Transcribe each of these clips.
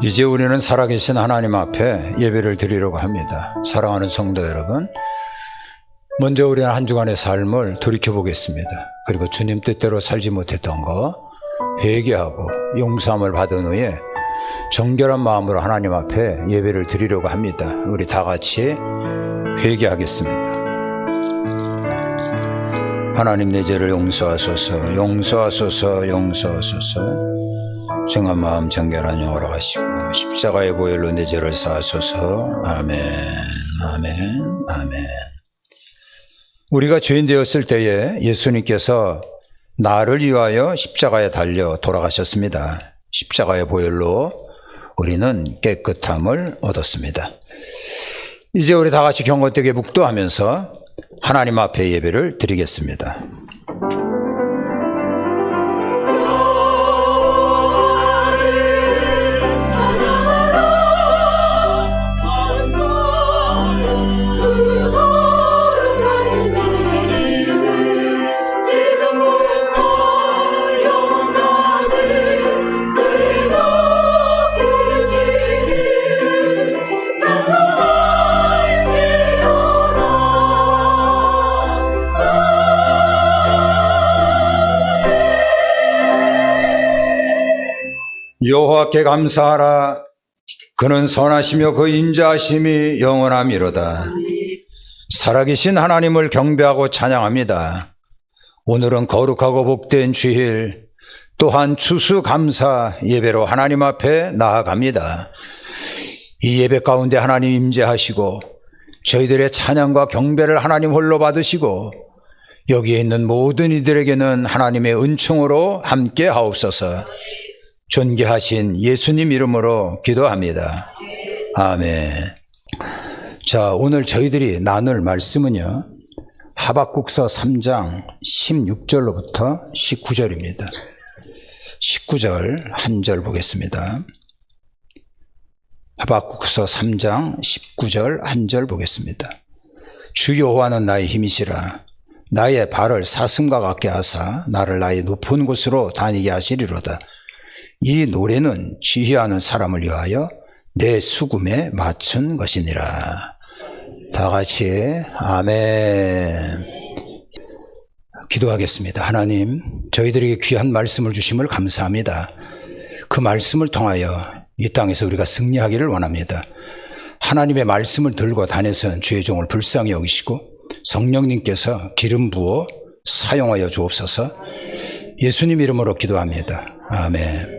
이제 우리는 살아계신 하나님 앞에 예배를 드리려고 합니다. 사랑하는 성도 여러분, 먼저 우리는 한 주간의 삶을 돌이켜보겠습니다. 그리고 주님 뜻대로 살지 못했던 거 회개하고 용서함을 받은 후에 정결한 마음으로 하나님 앞에 예배를 드리려고 합니다. 우리 다 같이 회개하겠습니다. 하나님, 내 죄를 용서하소서, 용서하소서, 용서하소서. 정한 마음 정결한 영으로 가시고 십자가의 보혈로 내 죄를 사하소서. 아멘, 아멘, 아멘. 우리가 죄인 되었을 때에 예수님께서 나를 위하여 십자가에 달려 돌아가셨습니다. 십자가의 보혈로 우리는 깨끗함을 얻었습니다. 이제 우리 다 같이 경건되게 묵도하면서 하나님 앞에 예배를 드리겠습니다. 여호와께 감사하라. 그는 선하시며 그 인자하심이 영원함이로다. 살아계신 하나님을 경배하고 찬양합니다. 오늘은 거룩하고 복된 주일, 또한 추수감사 예배로 하나님 앞에 나아갑니다. 이 예배 가운데 하나님 임재하시고 저희들의 찬양과 경배를 하나님 홀로 받으시고 여기에 있는 모든 이들에게는 하나님의 은총으로 함께 하옵소서. 존귀하신 예수님 이름으로 기도합니다. 아멘. 자, 오늘 저희들이 나눌 말씀은요, 하박국서 3장 16절로부터 19절입니다. 19절 한 절 보겠습니다. 하박국서 3장 19절 한 절 보겠습니다. 주 여호와는 나의 힘이시라. 나의 발을 사슴과 같게 하사 나를 나의 높은 곳으로 다니게 하시리로다. 이 노래는 지휘하는 사람을 위하여 내 수금에 맞춘 것이니라. 다 같이 아멘. 기도하겠습니다. 하나님, 저희들에게 귀한 말씀을 주심을 감사합니다. 그 말씀을 통하여 이 땅에서 우리가 승리하기를 원합니다. 하나님의 말씀을 들고 다녀선 주의 종을 불쌍히 여기시고 성령님께서 기름 부어 사용하여 주옵소서. 예수님 이름으로 기도합니다. 아멘.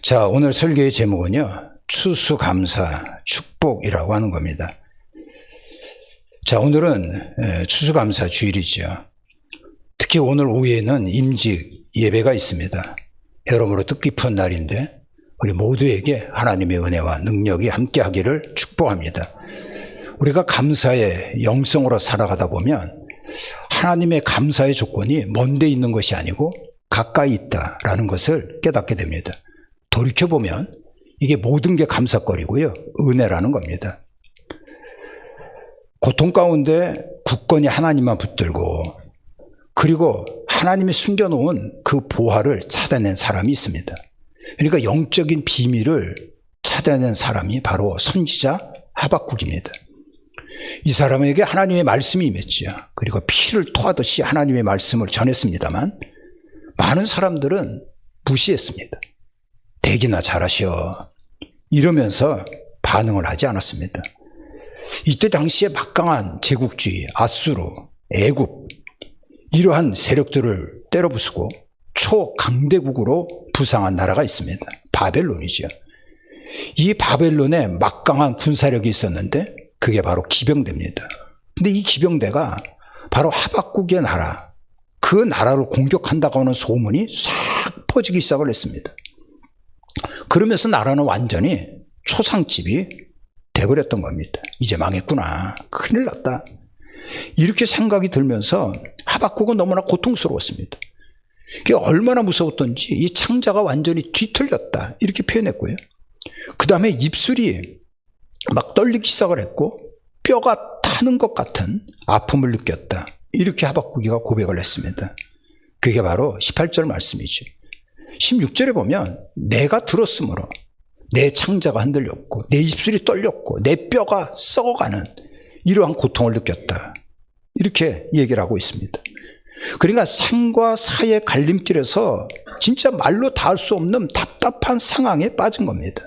자, 오늘 설교의 제목은요, 추수감사, 축복이라고 하는 겁니다. 자, 오늘은 추수감사 주일이죠. 특히 오늘 오후에는 임직 예배가 있습니다. 여러모로 뜻깊은 날인데 우리 모두에게 하나님의 은혜와 능력이 함께하기를 축복합니다. 우리가 감사의 영성으로 살아가다 보면 하나님의 감사의 조건이 먼데 있는 것이 아니고 가까이 있다라는 것을 깨닫게 됩니다. 돌이켜보면 이게 모든 게 감사거리고요, 은혜라는 겁니다. 고통 가운데 굳건히 하나님만 붙들고 그리고 하나님이 숨겨놓은 그 보화를 찾아낸 사람이 있습니다. 그러니까 영적인 비밀을 찾아낸 사람이 바로 선지자 하박국입니다. 이 사람에게 하나님의 말씀이 임했죠. 그리고 피를 토하듯이 하나님의 말씀을 전했습니다만 많은 사람들은 무시했습니다. 대기나 잘하셔 이러면서 반응을 하지 않았습니다. 이때 당시에 막강한 제국주의, 아수르, 애굽 이러한 세력들을 때려부수고 초강대국으로 부상한 나라가 있습니다. 바벨론이죠. 이 바벨론에 막강한 군사력이 있었는데 그게 바로 기병대입니다. 근데 이 기병대가 바로 하박국의 나라, 그 나라를 공격한다고 하는 소문이 싹 퍼지기 시작을 했습니다. 그러면서 나라는 완전히 초상집이 돼버렸던 겁니다. 이제 망했구나, 큰일 났다, 이렇게 생각이 들면서 하박국은 너무나 고통스러웠습니다. 그게 얼마나 무서웠던지 이 창자가 완전히 뒤틀렸다 이렇게 표현했고요. 그 다음에 입술이 막 떨리기 시작을 했고 뼈가 타는 것 같은 아픔을 느꼈다 이렇게 하박국이가 고백을 했습니다. 그게 바로 18절 말씀이죠. 16절에 보면 내가 들었으므로 내 창자가 흔들렸고 내 입술이 떨렸고 내 뼈가 썩어가는 이러한 고통을 느꼈다. 이렇게 얘기를 하고 있습니다. 그러니까 생과 사의 갈림길에서 진짜 말로 다 할 수 없는 답답한 상황에 빠진 겁니다.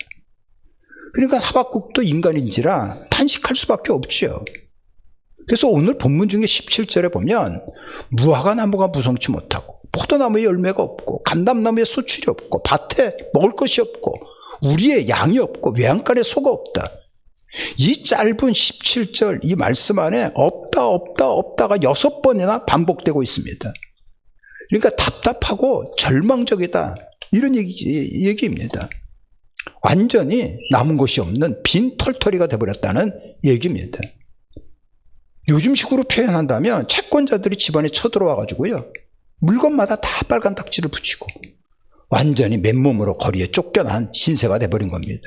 그러니까 하박국도 인간인지라 탄식할 수밖에 없지요. 그래서 오늘 본문 중에 17절에 보면 무화과 나무가 무성치 못하고 포도나무에 열매가 없고 감람나무에 수출이 없고 밭에 먹을 것이 없고 우리의 양이 없고 외양간에 소가 없다. 이 짧은 17절 이 말씀 안에 없다 없다 없다가 6번이나 반복되고 있습니다. 그러니까 답답하고 절망적이다 이런 얘기입니다. 완전히 남은 것이 없는 빈 털터리가 되어버렸다는 얘기입니다. 요즘식으로 표현한다면 채권자들이 집안에 쳐들어와가지고요 물건마다 다 빨간 딱지를 붙이고 완전히 맨몸으로 거리에 쫓겨난 신세가 돼버린 겁니다.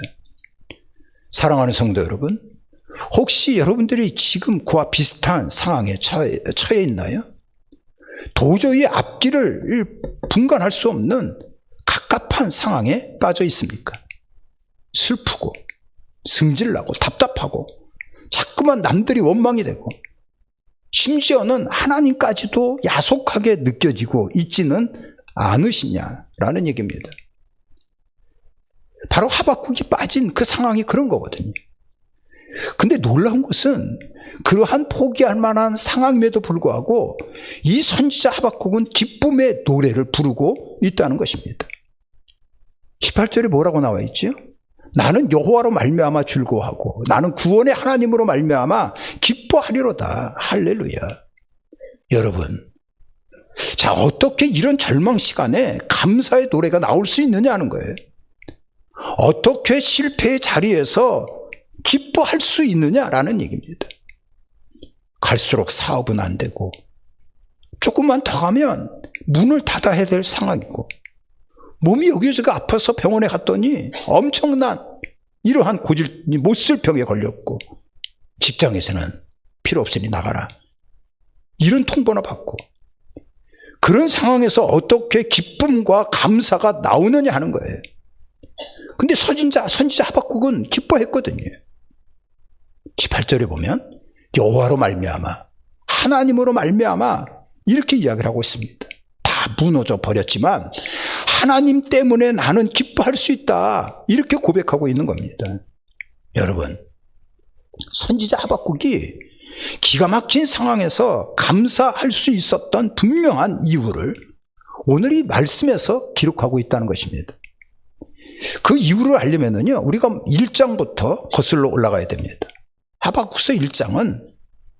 사랑하는 성도 여러분, 혹시 여러분들이 지금 그와 비슷한 상황에 처해 있나요? 도저히 앞길을 분간할 수 없는 갑갑한 상황에 빠져 있습니까? 슬프고 승질나고 답답하고 자꾸만 남들이 원망이 되고 심지어는 하나님까지도 야속하게 느껴지고 있지는 않으시냐라는 얘기입니다. 바로 하박국이 빠진 그 상황이 그런 거거든요. 근데 놀라운 것은 그러한 포기할 만한 상황임에도 불구하고 이 선지자 하박국은 기쁨의 노래를 부르고 있다는 것입니다. 18절에 뭐라고 나와 있죠? 나는 여호와로 말미암아 즐거워하고 나는 구원의 하나님으로 말미암아 기뻐하리로다. 할렐루야. 여러분, 자, 어떻게 이런 절망 시간에 감사의 노래가 나올 수 있느냐는 거예요. 어떻게 실패의 자리에서 기뻐할 수 있느냐라는 얘기입니다. 갈수록 사업은 안 되고 조금만 더 가면 문을 닫아야 될 상황이고 몸이 여기저기 아파서 병원에 갔더니 엄청난 이러한 고질 못 쓸 병에 걸렸고 직장에서는 필요 없으니 나가라 이런 통보나 받고 그런 상황에서 어떻게 기쁨과 감사가 나오느냐 하는 거예요. 근데 선지자 하박국은 기뻐했거든요. 18절에 보면 여호와로 말미암아 하나님으로 말미암아 이렇게 이야기를 하고 있습니다. 다 무너져 버렸지만 하나님 때문에 나는 기뻐할 수 있다 이렇게 고백하고 있는 겁니다. 여러분, 선지자 하박국이 기가 막힌 상황에서 감사할 수 있었던 분명한 이유를 오늘 이 말씀에서 기록하고 있다는 것입니다. 그 이유를 알려면은요 우리가 1장부터 거슬러 올라가야 됩니다. 하박국서 1장은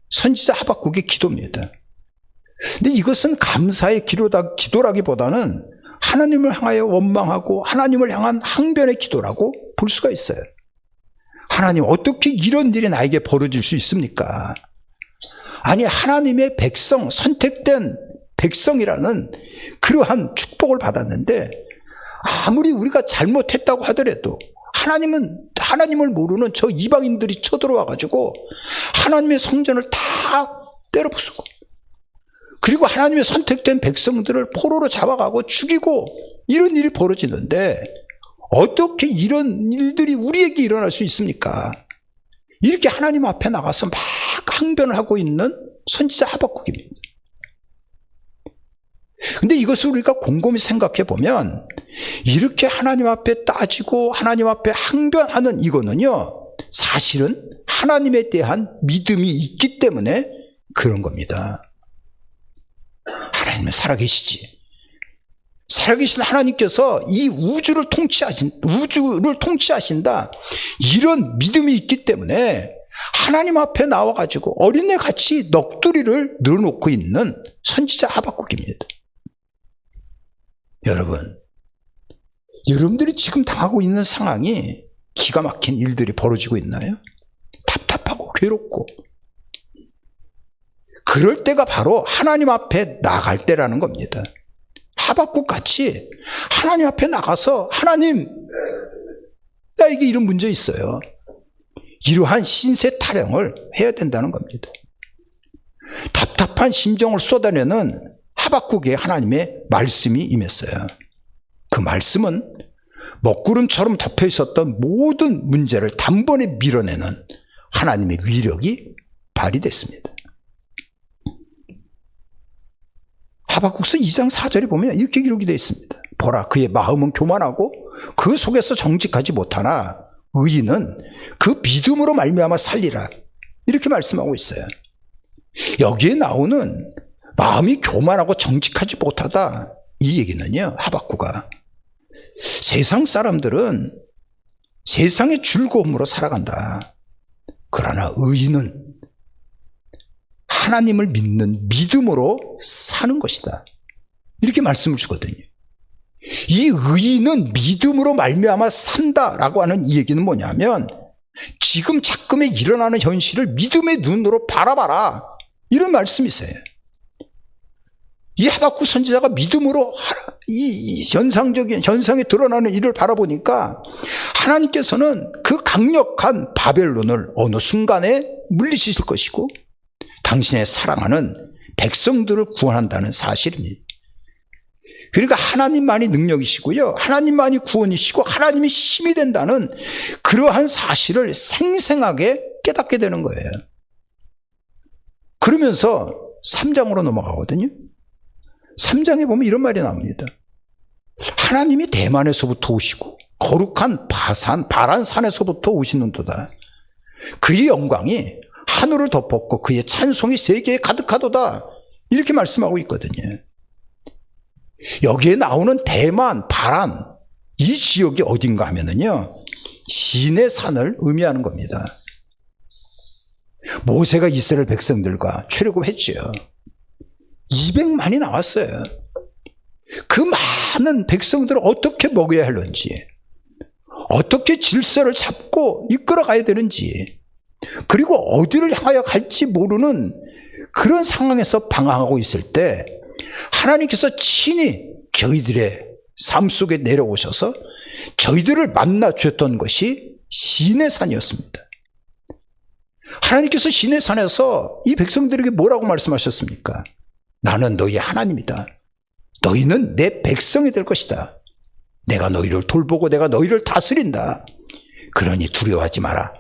선지자 하박국의 기도입니다. 근데 이것은 감사의 기도라기보다는 하나님을 향하여 원망하고 하나님을 향한 항변의 기도라고 볼 수가 있어요. 하나님, 어떻게 이런 일이 나에게 벌어질 수 있습니까? 아니, 하나님의 백성, 선택된 백성이라는 그러한 축복을 받았는데 아무리 우리가 잘못했다고 하더라도 하나님을 모르는 저 이방인들이 쳐들어와가지고 하나님의 성전을 다 때려부수고 그리고 하나님의 선택된 백성들을 포로로 잡아가고 죽이고 이런 일이 벌어지는데 어떻게 이런 일들이 우리에게 일어날 수 있습니까? 이렇게 하나님 앞에 나가서 막 항변을 하고 있는 선지자 하박국입니다. 근데 이것을 우리가 곰곰이 생각해 보면 이렇게 하나님 앞에 따지고 하나님 앞에 항변하는 이거는요 사실은 하나님에 대한 믿음이 있기 때문에 그런 겁니다. 하나님은 살아계시지. 살아계신 하나님께서 이 우주를 통치하신다. 이런 믿음이 있기 때문에 하나님 앞에 나와가지고 어린애 같이 넋두리를 늘어놓고 있는 선지자 하박국입니다. 여러분들이 지금 당하고 있는 상황이 기가 막힌 일들이 벌어지고 있나요? 답답하고 괴롭고 그럴 때가 바로 하나님 앞에 나갈 때라는 겁니다. 하박국 같이 하나님 앞에 나가서 하나님, 나에게 이런 문제 있어요. 이러한 신세 타령을 해야 된다는 겁니다. 답답한 심정을 쏟아내는 하박국에 하나님의 말씀이 임했어요. 그 말씀은 먹구름처럼 덮여 있었던 모든 문제를 단번에 밀어내는 하나님의 위력이 발휘됐습니다. 하박국서 2장 4절에 보면 이렇게 기록이 되어 있습니다. 보라, 그의 마음은 교만하고 그 속에서 정직하지 못하나 의인은 그 믿음으로 말미암아 살리라. 이렇게 말씀하고 있어요. 여기에 나오는 마음이 교만하고 정직하지 못하다, 이 얘기는요, 하박국가 세상 사람들은 세상의 즐거움으로 살아간다. 그러나 의인은 하나님을 믿는 믿음으로 사는 것이다. 이렇게 말씀을 주거든요. 이 의인은 믿음으로 말미암아 산다라고 하는 이 얘기는 뭐냐면 지금 작금에 일어나는 현실을 믿음의 눈으로 바라봐라, 이런 말씀이세요. 이 하박국 선지자가 믿음으로 이 현상에 드러나는 일을 바라보니까 하나님께서는 그 강력한 바벨론을 어느 순간에 물리치실 것이고 당신의 사랑하는 백성들을 구원한다는 사실입니다. 그러니까 하나님만이 능력이시고요, 하나님만이 구원이시고 하나님이 힘이 된다는 그러한 사실을 생생하게 깨닫게 되는 거예요. 그러면서 3장으로 넘어가거든요. 3장에 보면 이런 말이 나옵니다. 하나님이 대만에서부터 오시고 거룩한 바란산에서부터 오시는도다. 그의 영광이 하늘을 덮었고 그의 찬송이 세계에 가득하도다. 이렇게 말씀하고 있거든요. 여기에 나오는 대만, 바란, 이 지역이 어딘가 하면은요, 시내 산을 의미하는 겁니다. 모세가 이스라엘 백성들과 출애굽했죠. 200만이 나왔어요. 그 많은 백성들을 어떻게 먹여야 하는지, 어떻게 질서를 잡고 이끌어가야 되는지, 그리고 어디를 향하여 갈지 모르는 그런 상황에서 방황하고 있을 때 하나님께서 친히 저희들의 삶 속에 내려오셔서 저희들을 만나 주셨던 것이 시내산이었습니다. 하나님께서 시내산에서 이 백성들에게 뭐라고 말씀하셨습니까? 나는 너희 하나님이다. 너희는 내 백성이 될 것이다. 내가 너희를 돌보고 내가 너희를 다스린다. 그러니 두려워하지 마라.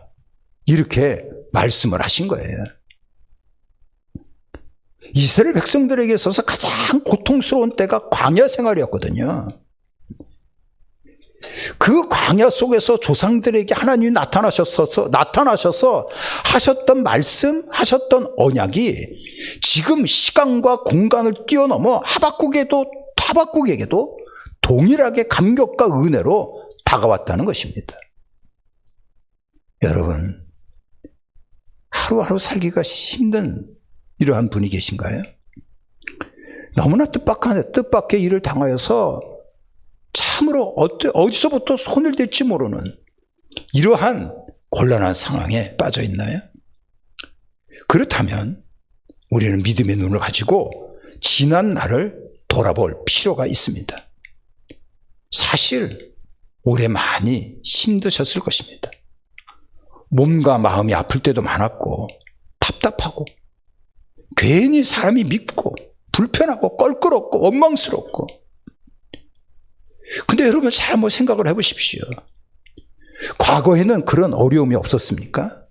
이렇게 말씀을 하신 거예요. 이스라엘 백성들에게 있어서 가장 고통스러운 때가 광야 생활이었거든요. 그 광야 속에서 조상들에게 하나님이 나타나셔서 하셨던 말씀, 하셨던 언약이 지금 시간과 공간을 뛰어넘어 하박국에게도 동일하게 감격과 은혜로 다가왔다는 것입니다. 여러분, 하루하루 살기가 힘든 이러한 분이 계신가요? 너무나 뜻밖의 일을 당하여서 참으로 어디서부터 손을 댈지 모르는 이러한 곤란한 상황에 빠져 있나요? 그렇다면 우리는 믿음의 눈을 가지고 지난 날을 돌아볼 필요가 있습니다. 사실 올해 많이 힘드셨을 것입니다. 몸과 마음이 아플 때도 많았고 답답하고 괜히 사람이 밉고 불편하고 껄끄럽고 원망스럽고. 근데 여러분 잘 한번 생각을 해보십시오. 과거에는 그런 어려움이 없었습니까?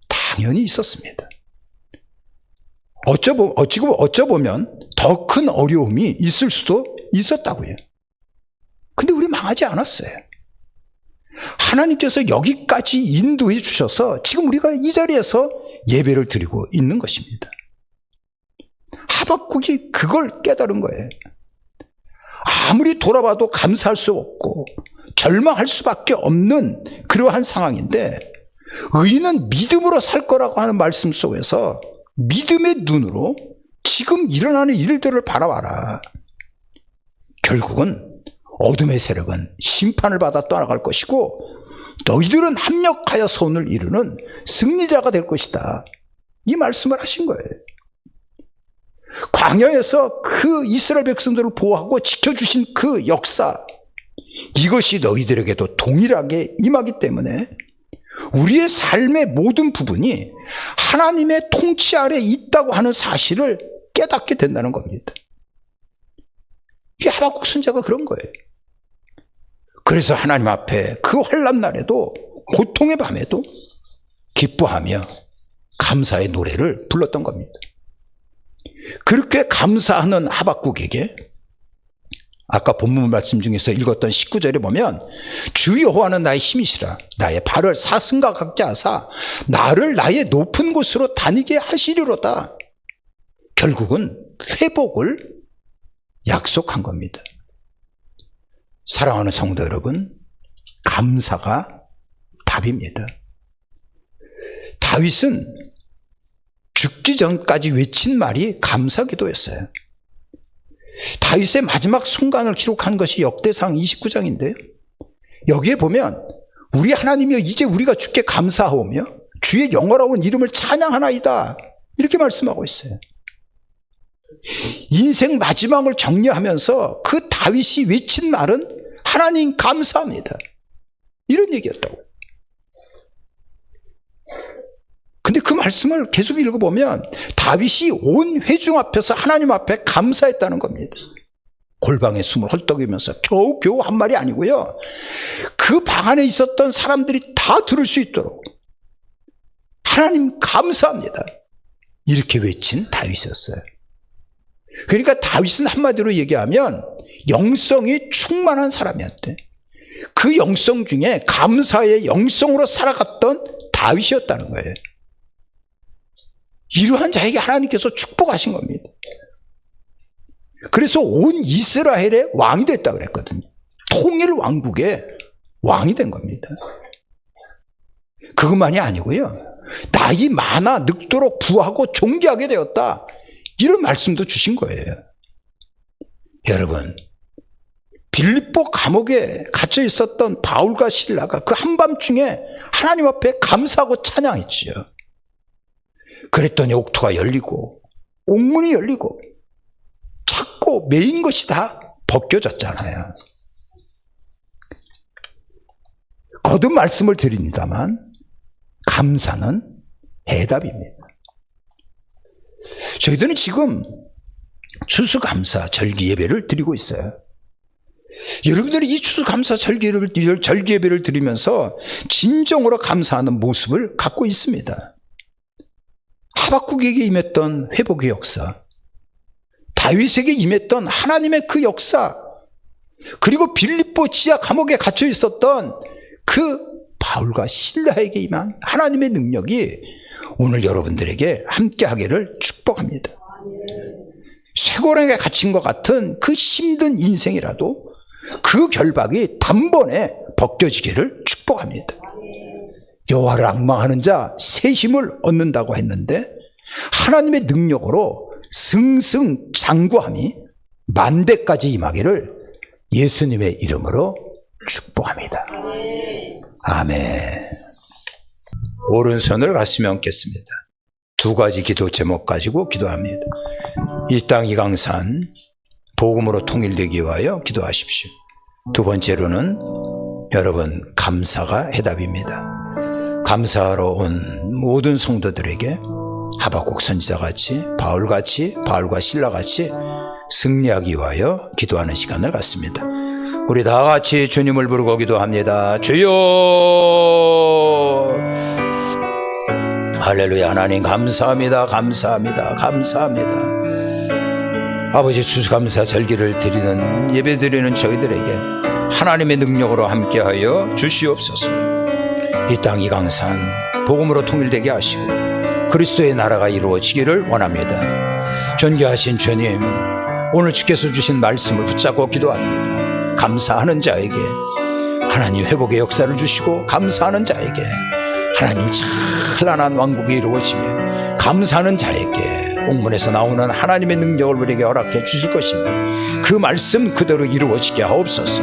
당연히 있었습니다. 어쩌보면 더 큰 어려움이 있을 수도 있었다고요. 근데 우리 망하지 않았어요. 하나님께서 여기까지 인도해 주셔서 지금 우리가 이 자리에서 예배를 드리고 있는 것입니다. 하박국이 그걸 깨달은 거예요. 아무리 돌아봐도 감사할 수 없고 절망할 수밖에 없는 그러한 상황인데 의인은 믿음으로 살 거라고 하는 말씀 속에서 믿음의 눈으로 지금 일어나는 일들을 바라봐라. 결국은 어둠의 세력은 심판을 받아 떠나갈 것이고 너희들은 합력하여 선을 이루는 승리자가 될 것이다. 이 말씀을 하신 거예요. 광야에서 그 이스라엘 백성들을 보호하고 지켜주신 그 역사, 이것이 너희들에게도 동일하게 임하기 때문에 우리의 삶의 모든 부분이 하나님의 통치 아래 있다고 하는 사실을 깨닫게 된다는 겁니다. 이 하박국 선지자가 그런 거예요. 그래서 하나님 앞에 그 환난 날에도, 고통의 밤에도 기뻐하며 감사의 노래를 불렀던 겁니다. 그렇게 감사하는 하박국에게 아까 본문 말씀 중에서 읽었던 19절에 보면 주 여호와는 나의 힘이시라 나의 발을 사슴과 같게 하사 나를 나의 높은 곳으로 다니게 하시리로다. 결국은 회복을 약속한 겁니다. 사랑하는 성도 여러분, 감사가 답입니다. 다윗은 죽기 전까지 외친 말이 감사기도였어요. 다윗의 마지막 순간을 기록한 것이 역대상 29장인데요. 여기에 보면 우리 하나님이여 이제 우리가 주께 감사하오며 주의 영화로운 이름을 찬양하나이다 이렇게 말씀하고 있어요. 인생 마지막을 정리하면서 그 다윗이 외친 말은 하나님 감사합니다 이런 얘기였다고. 근데 그 말씀을 계속 읽어보면 다윗이 온 회중 앞에서 하나님 앞에 감사했다는 겁니다. 골방에 숨을 헐떡이면서 겨우 한 말이 아니고요. 그 방 안에 있었던 사람들이 다 들을 수 있도록 하나님 감사합니다 이렇게 외친 다윗이었어요. 그러니까 다윗은 한마디로 얘기하면 영성이 충만한 사람이었대. 그 영성 중에 감사의 영성으로 살아갔던 다윗이었다는 거예요. 이러한 자에게 하나님께서 축복하신 겁니다. 그래서 온 이스라엘의 왕이 됐다고 그랬거든요. 통일 왕국의 왕이 된 겁니다. 그것만이 아니고요. 나이 많아 늙도록 부하고 존귀하게 되었다. 이런 말씀도 주신 거예요. 여러분, 빌립보 감옥에 갇혀 있었던 바울과 실라가 그 한밤중에 하나님 앞에 감사하고 찬양했지요. 그랬더니 옥토가 열리고 옥문이 열리고 찾고 매인 것이 다 벗겨졌잖아요. 거듭 말씀을 드립니다만 감사는 해답입니다. 저희들은 지금 추수감사 절기 예배를 드리고 있어요. 여러분들이 이 추수감사 절기 예배를 드리면서 진정으로 감사하는 모습을 갖고 있습니다. 하박국에게 임했던 회복의 역사, 다윗에게 임했던 하나님의 그 역사, 그리고 빌립보 지하 감옥에 갇혀 있었던 그 바울과 실라에게 임한 하나님의 능력이 오늘 여러분들에게 함께하기를 축복합니다. 쇠고랑에 갇힌 것 같은 그 힘든 인생이라도 그 결박이 단번에 벗겨지기를 축복합니다. 여호와를 앙망하는 자 새 힘을 얻는다고 했는데 하나님의 능력으로 승승장구함이 만대까지 임하기를 예수님의 이름으로 축복합니다. 아멘. 오른손을 가슴에 얹겠습니다. 두 가지 기도 제목 가지고 기도합니다. 이 땅 이강산 복음으로 통일되기 위하여 기도하십시오. 두 번째로는 여러분 감사가 해답입니다. 감사하러 온 모든 성도들에게 하박국 선지자같이 바울과 실라같이 승리하기 위하여 기도하는 시간을 갖습니다. 우리 다 같이 주님을 부르고 기도합니다. 주여 할렐루야. 하나님 감사합니다. 아버지 추수감사 절기를 드리는 예배 드리는 저희들에게 하나님의 능력으로 함께하여 주시옵소서. 이 땅 이강산 복음으로 통일되게 하시고 그리스도의 나라가 이루어지기를 원합니다. 존귀하신 주님, 오늘 주께서 주신 말씀을 붙잡고 기도합니다. 감사하는 자에게 하나님 회복의 역사를 주시고, 감사하는 자에게 하나님 찬란한 왕국이 이루어지며, 감사하는 자에게 옥문에서 나오는 하나님의 능력을 우리에게 허락해 주실 것이니 그 말씀 그대로 이루어지게 하옵소서.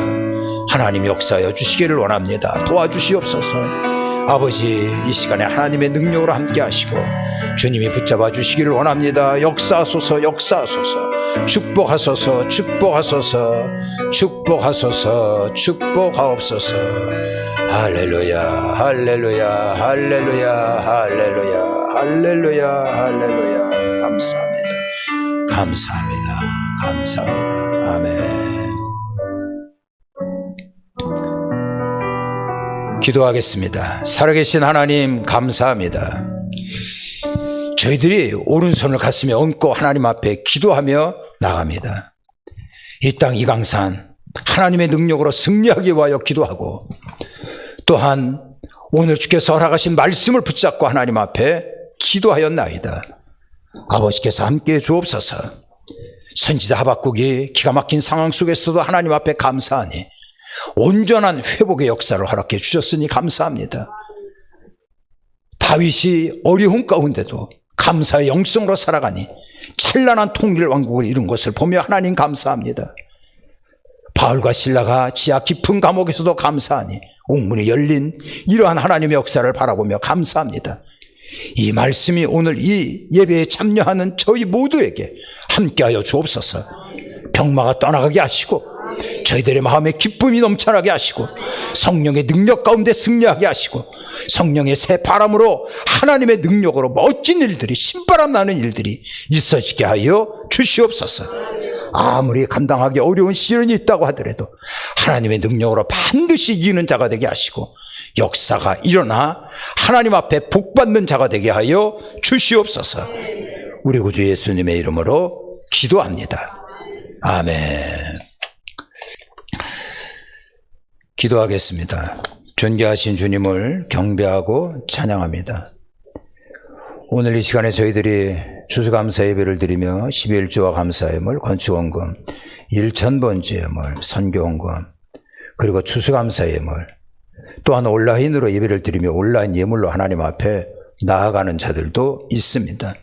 하나님 역사하여 주시기를 원합니다. 도와주시옵소서. 아버지, 이 시간에 하나님의 능력으로 함께 하시고 주님이 붙잡아 주시기를 원합니다. 역사하소서. 축복하소서. 축복하옵소서. 할렐루야. 감사합니다. 아멘. 기도하겠습니다. 살아계신 하나님 감사합니다. 저희들이 오른손을 가슴에 얹고 하나님 앞에 기도하며 나갑니다. 이 땅 이강산 하나님의 능력으로 승리하기 위하여 기도하고, 또한 오늘 주께서 허락하신 말씀을 붙잡고 하나님 앞에 기도하였나이다. 아버지께서 함께해 주옵소서. 선지자 하박국이 기가 막힌 상황 속에서도 하나님 앞에 감사하니 온전한 회복의 역사를 허락해 주셨으니 감사합니다. 다윗이 어려운 가운데도 감사의 영성으로 살아가니 찬란한 통일 왕국을 이룬 것을 보며 하나님 감사합니다. 바울과 실라가 지하 깊은 감옥에서도 감사하니 옥문이 열린 이러한 하나님의 역사를 바라보며 감사합니다. 이 말씀이 오늘 이 예배에 참여하는 저희 모두에게 함께하여 주옵소서. 병마가 떠나가게 하시고 저희들의 마음에 기쁨이 넘쳐나게 하시고 성령의 능력 가운데 승리하게 하시고 성령의 새 바람으로 하나님의 능력으로 멋진 일들이, 신바람 나는 일들이 있어지게 하여 주시옵소서. 아무리 감당하기 어려운 시련이 있다고 하더라도 하나님의 능력으로 반드시 이기는 자가 되게 하시고 역사가 일어나 하나님 앞에 복받는 자가 되게 하여 주시옵소서. 우리 구주 예수님의 이름으로 기도합니다. 아멘. 기도하겠습니다. 존귀하신 주님을 경배하고 찬양합니다. 오늘 이 시간에 저희들이 추수감사 예배를 드리며 12일주와 감사예물, 건축원금, 1,000번째 예물, 선교원금, 그리고 추수감사 예물, 또한 온라인으로 예배를 드리며 온라인 예물로 하나님 앞에 나아가는 자들도 있습니다.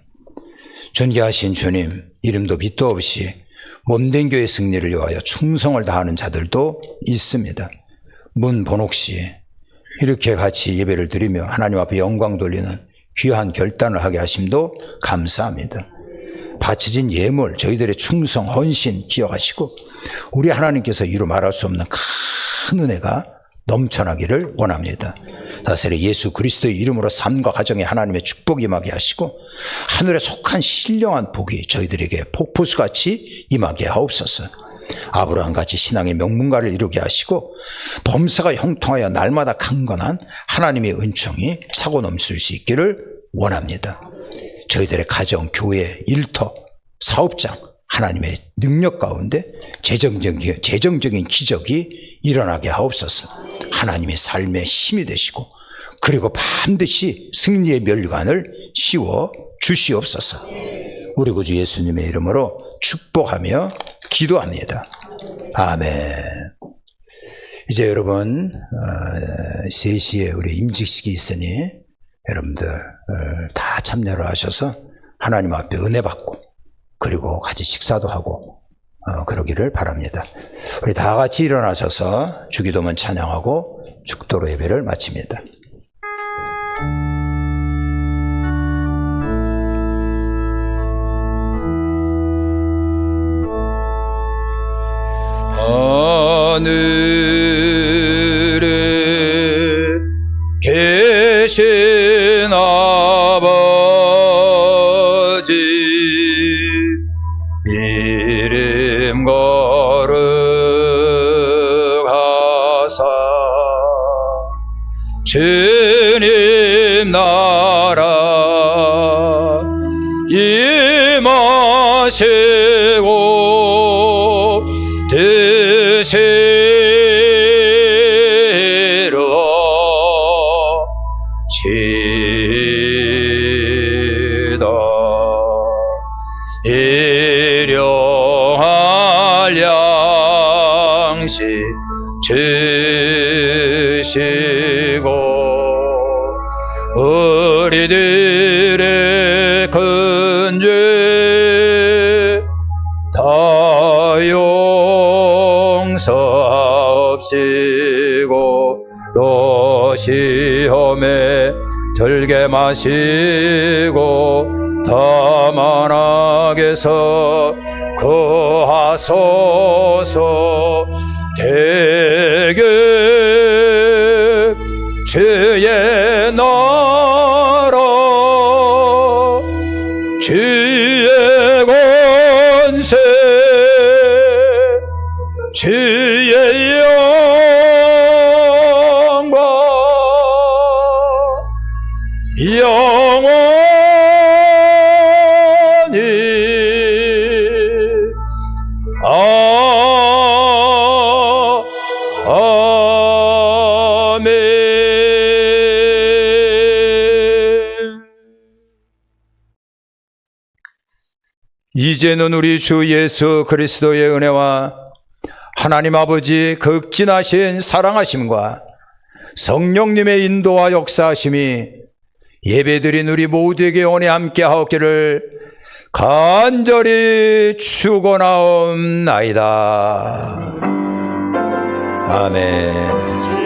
존귀하신 주님, 이름도 빛도 없이 몸된 교회 승리를 위하여 충성을 다하는 자들도 있습니다. 문본옥 씨, 이렇게 같이 예배를 드리며 하나님 앞에 영광 돌리는 귀한 결단을 하게 하심도 감사합니다. 바쳐진 예물, 저희들의 충성, 헌신 기억하시고 우리 하나님께서 이루 말할 수 없는 큰 은혜가 넘쳐나기를 원합니다. 다스리 예수 그리스도의 이름으로 삶과 가정에 하나님의 축복이 임하게 하시고 하늘에 속한 신령한 복이 저희들에게 폭포수같이 임하게 하옵소서. 아브라함같이 신앙의 명문가를 이루게 하시고 범사가 형통하여 날마다 강건한 하나님의 은총이 차고 넘칠 수 있기를 원합니다. 저희들의 가정, 교회, 일터, 사업장 하나님의 능력 가운데 재정적인 기적이 일어나게 하옵소서. 하나님의 삶의 힘이 되시고 그리고 반드시 승리의 멸관을 씌워 주시옵소서. 우리 구주 예수님의 이름으로 축복하며 기도합니다. 아멘. 이제 여러분 3시에 우리 임직식이 있으니 여러분들 다 참여를 하셔서 하나님 앞에 은혜 받고 그리고 같이 식사도 하고 그러기를 바랍니다. 우리 다 같이 일어나셔서 주기도문 찬양하고 축도로 예배를 마칩니다. 하늘에 계신 아버지 이름 거룩하사 주님 나라 임하시고 뜻이로 지다 일용할 양식 주시고 우리들의 큰 죄 다 용서하옵시고 또 시험에 들게 마시고 다만 악에서 구하소서. 대개 주의 나라 주의 권세 주의 영광 이제는 우리 주 예수 그리스도의 은혜와 하나님 아버지 극진하신 사랑하심과 성령님의 인도와 역사하심이 예배드린 우리 모두에게 영원히 함께하옵기를 간절히 축원하옵나이다. 아멘.